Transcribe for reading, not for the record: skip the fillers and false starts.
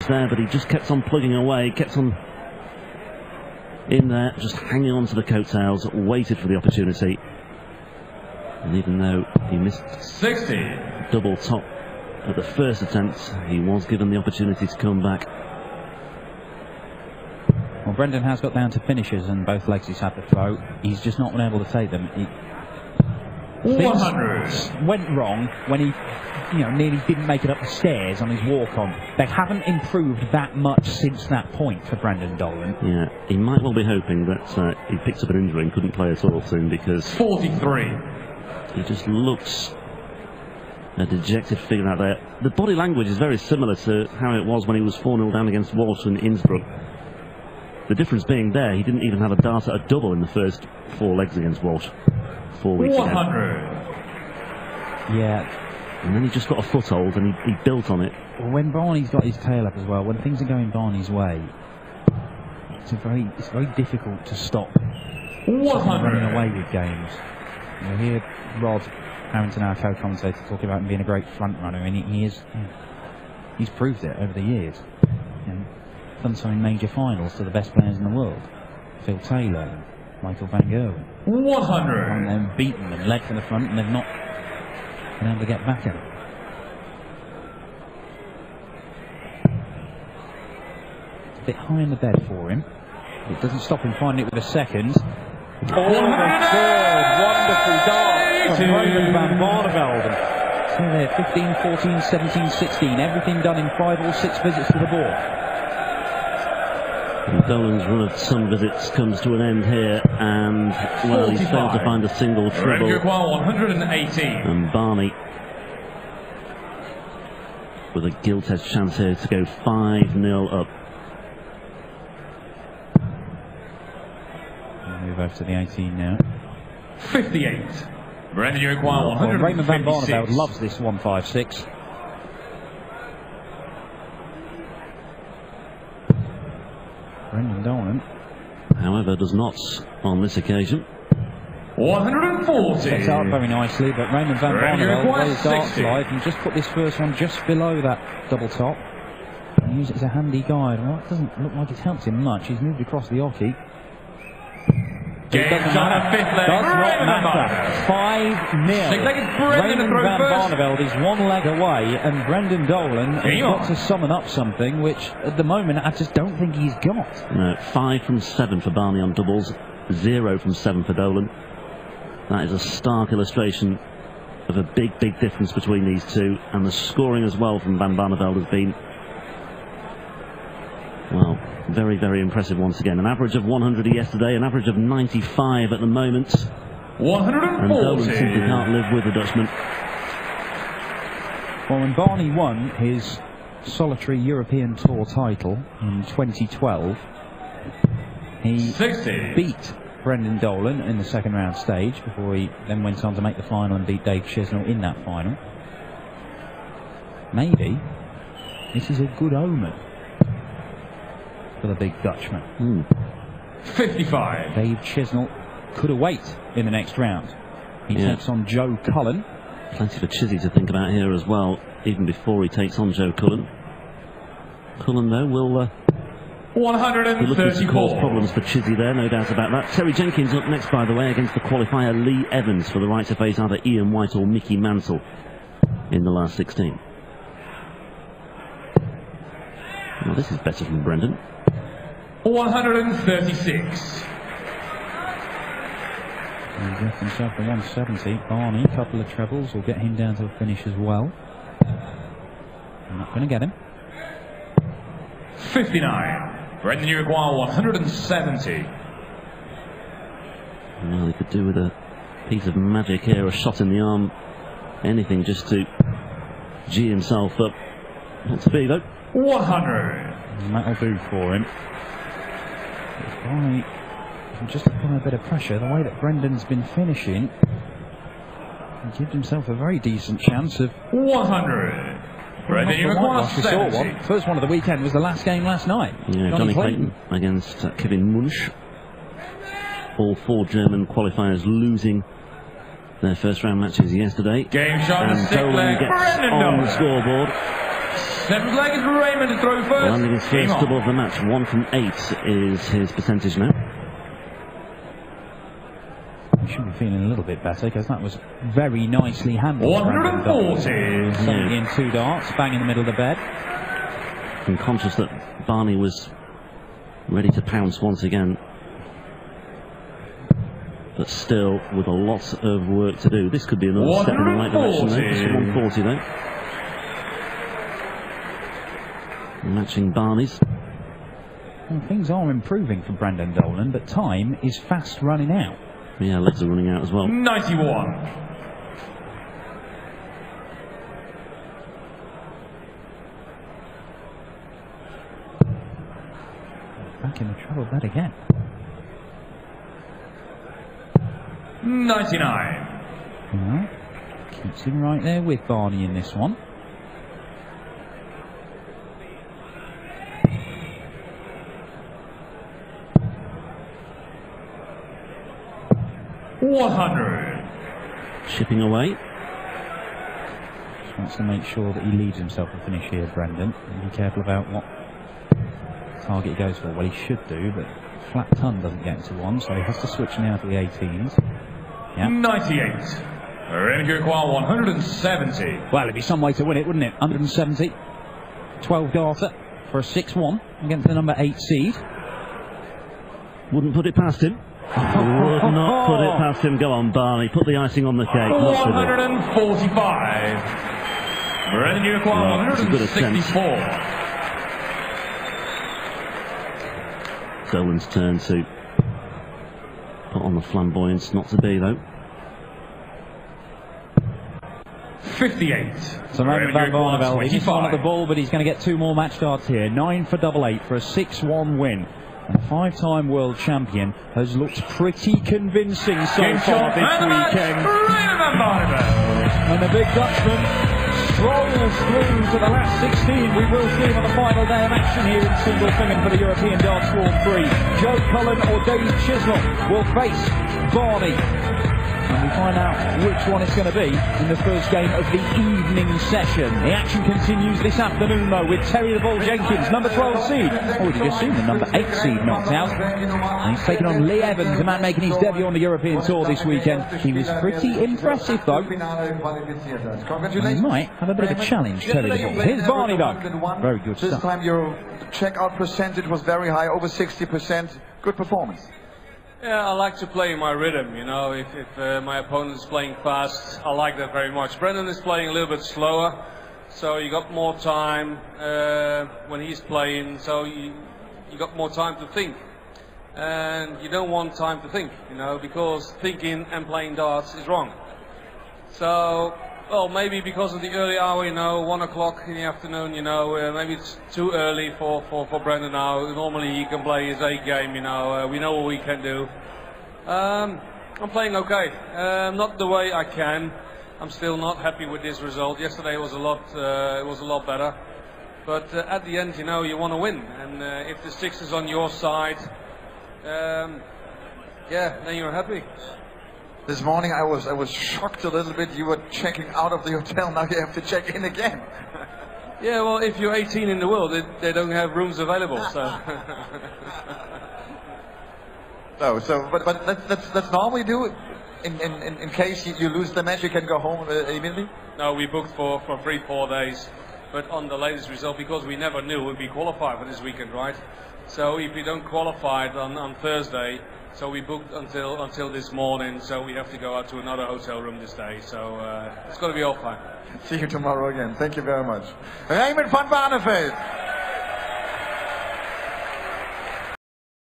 there, but he just kept on plugging away, kept on in there, just hanging on to the coattails, waited for the opportunity. And even though he missed 60 double top at the first attempt, he was given the opportunity to come back. Well, Brendan has got down to finishes and both legs he's had to throw. He's just not been able to take them. 100 went wrong when he, nearly didn't make it up the stairs on his walk-on. They haven't improved that much since that point for Brendan Dolan. Yeah, he might well be hoping that he picked up an injury and couldn't play at all soon, because 43 he just looks a dejected figure out there. The body language is very similar to how it was when he was 4-0 down against Walsh in Innsbruck. The difference being there, he didn't even have a dart at a double in the first 4 legs against Walsh 4 weeks 100 ago. Yeah. And then he just got a foothold and he built on it. Well, when Barney's got his tail up as well, when things are going Barney's way, it's very difficult to stop 100 running away with games. You hear Rod Harrington, our co-commentator, talking about him being a great front runner, and he's proved it over the years. Done so in major finals to the best players in the world, Phil Taylor, and Michael Van Gerwen. 100 And then beaten and led from the front, and they've not been able to get back at it. It's a bit high in the bed for him. It doesn't stop him finding it with a second. Oh, the third wonderful dart from Raymond van Barneveld. So there, 15, 14, 17, 16, everything done in 5 or 6 visits to the board. And Dolan's run of some visits comes to an end here, and well, he's failed to find a single treble. 118 And Barney with a gilt-edged chance here to go 5-0 up. We'll move over to the 18 now. 58 Brendan, you require 156. Well, Raymond van Barneveld loves this 156. Brendan Dolan, however, does not on this occasion. 140 sets out very nicely, but Raymond van Barneveld, where his darts 60. lie, can just put this first one just below that double top and use it as a handy guide. Well, it doesn't look like it's helped him much. He's moved across the oche. Game's on a fifth leg. Does not matter. 5-0. Raymond van Barneveld is 1 leg away, and Brendan Dolan has got to summon up something which, at the moment, I just don't think he's got. No, 5 from 7 for Barney on doubles, 0 from 7 for Dolan. That is a stark illustration of a big, big difference between these two, and the scoring as well from van Barneveld has been, well, very, very impressive once again. An average of 100 yesterday, an average of 95 at the moment. 140 And Dolan simply can't live with the Dutchman. Well, when Barney won his solitary European Tour title in 2012, he 60 beat Brendan Dolan in the second round stage before he then went on to make the final and beat Dave Chisnell in that final. Maybe this is a good omen for the big Dutchman. 55 Dave Chisnell could await in the next round. He takes on Joe Cullen. Plenty for Chizzy to think about here as well, even before he takes on Joe Cullen. Cullen, though, will be looking to cause 134 problems for Chizzy there, no doubt about that. Terry Jenkins up next, by the way, against the qualifier Lee Evans for the right to face either Ian White or Mickey Mantle in the last 16. Well, this is better from Brendan. 136 He's left himself the 170. Barney, a couple of trebles will get him down to a finish as well. I'm not going to get him. 59 Brendan, you require 170. Well, he could do with a piece of magic here, a shot in the arm, anything just to G himself up. Not to be, though. 100 And that'll do for him. If Barney can just apply a bit of pressure, the way that Brendan's been finishing, he gives himself a very decent chance of 100 Brendan, you require 70. First one of the weekend was the last game last night. Yeah, Johnny Clayton against Kevin Munch. All 4 German qualifiers losing their first round matches yesterday. Game shot and a stick Dolan leg. gets Brendan on Dolan. the scoreboard. Seventh leg is Raymond to throw first. Landing his first double of the match. 1 from 8 is his percentage now. He should be feeling a little bit better because that was very nicely handled. 140. Suddenly in 2 darts, bang in the middle of the bed. I'm conscious that Barney was ready to pounce once again. But still, with a lot of work to do. This could be another step in the right direction, though. This is 140, though. Matching Barney's. Well, things are improving for Brandon Dolan, but time is fast running out. Yeah, legs are running out as well. 91. Back in the trouble bed again. 99. Well, keeps him right there with Barney in this one. $100. Chipping away. Just wants to make sure that he leaves himself a finish here, Brendan. And be careful about what target he goes for. Well, he should do, but flat ton doesn't get to 1, so he has to switch now to the 18s. Yep. 98. Ready to require 170. Well, it'd be some way to win it, wouldn't it? 170. 12 darter for a 6-1 against the number 8 seed. Wouldn't put it past him. Would not put it past him. Go on, Barney. Put the icing on the cake. 145. Ready to require 164. Dolan's turn to put on the flamboyance. Not to be, though. 58. So Raymond van Barneveld, he just won the ball, but he's going to get 2 more match darts here. 9 for double 8 for a 6-1 win. And 5-time world champion has looked pretty convincing so far this weekend. And the big Dutchman strolls through to the last 16. We will see him on the final day of action here in Sindelfingen for the European Darts Grand Prix. Joe Cullen or Dave Chisnell will face Barney. And we find out which one it's going to be in the first game of the evening session. The action continues this afternoon, though, with Terry the Bull Jenkins, number 12 seed. Oh, we've just seen the number 8 seed knocked out. And he's taken on Lee Evans, a man making his debut on the European Tour this weekend. He was pretty impressive, though. And he might have a bit of a challenge, Terry the Bull. Here's Barney, though. Very good stuff. This time your checkout percentage was very high, over 60%. Good performance. Yeah, I like to play my rhythm, you know, if my opponent is playing fast, I like that very much. Brendan is playing a little bit slower, so you got more time when he's playing, so you got more time to think. And you don't want time to think, you know, because thinking and playing darts is wrong. So, well, maybe because of the early hour, you know, 1 o'clock in the afternoon, you know, maybe it's too early for Brendan now. Normally he can play his A game, you know, we know what we can do. I'm playing okay, not the way I can. I'm still not happy with this result. Yesterday was a lot better. But at the end, you know, you want to win. And if the 6 is on your side, yeah, then you're happy. This morning I was shocked a little bit. You were checking out of the hotel. Now you have to check in again. Yeah, well, if you're 18 in the world, they don't have rooms available. So. No, but let's normally do it. In case you lose the match, you can go home immediately. No, we booked for 3-4 days, but on the latest result, because we never knew we'd be qualified for this weekend, right? So if we don't qualify on Thursday. So we booked until this morning, so we have to go out to another hotel room this day. So it's going to be all fine. See you tomorrow again. Thank you very much. Raymond van Barneveld.